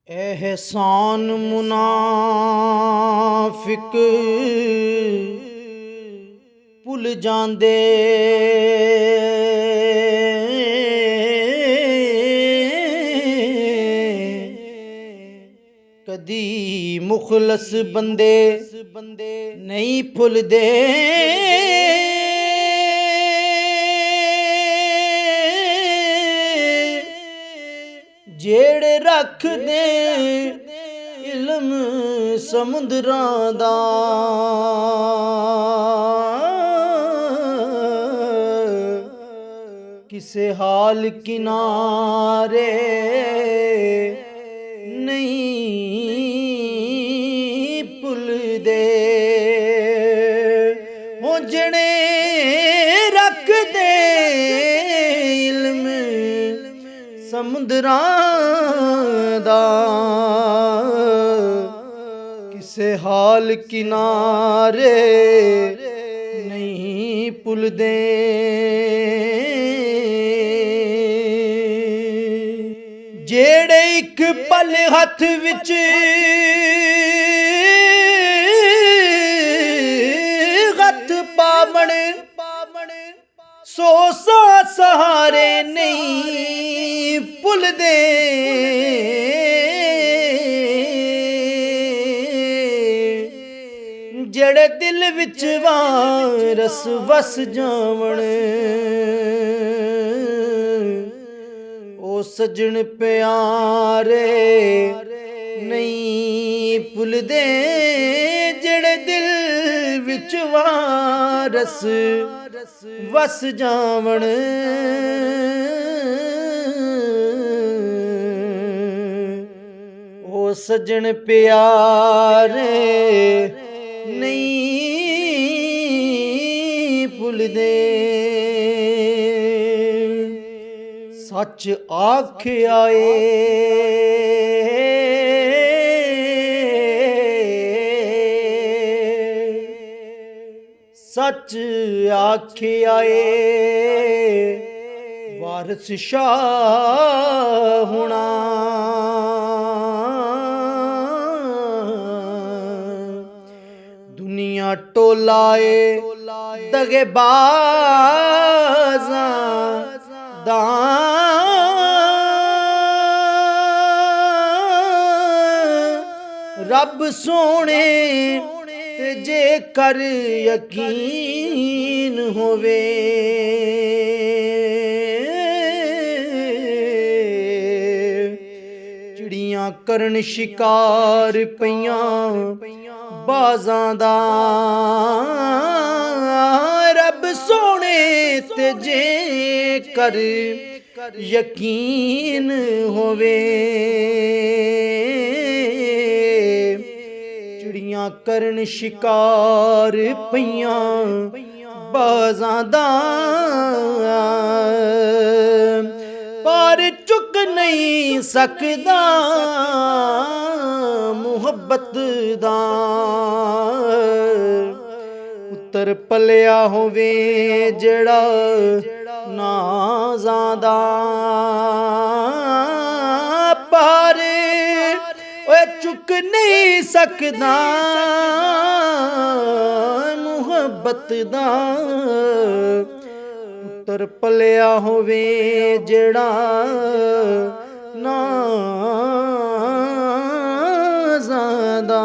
एहसान मुनाफिक भुल जांदे कदी मुखलस बंदे नहीं भुलदे जेड़े रखदे इल्म समुंदरां दा किसे हाल किनारे नहीं भुलदे हो जने रखदे इल्म समुंदरां दा किसे हाल किनारे नहीं भुलदे जेड़े एक पल हथ विच हथ पावण सो सहारे नहीं भुलदे जेड़े दिल विच वारस वस जावण ओ सजन प्यारे नहीं भुलदे जेड़े दिल विच वारस वस जावण ओ सजन प्यारे नहीं भुलदे सच आख्या सच आख्या वारिस शाह होना दुनिया टोलाए दगेबाज़ां दा रब सोने ते जे कर यकीन होवे चिड़ियां करन शिकार पईयां बाज़ां दा रब सोने ते जे कर यकीन होवे चिड़ियां करन शिकार पईयां बाज़ां दा पर चुक नहीं सकदा मुहब्बत दा पुत्तर पलिया होवे जेड़ा नाज़ां दा पर चुक नहीं सकदा मुहब्बत दा पुत्तर पलिया होवे जेड़ा नाज़ां दा।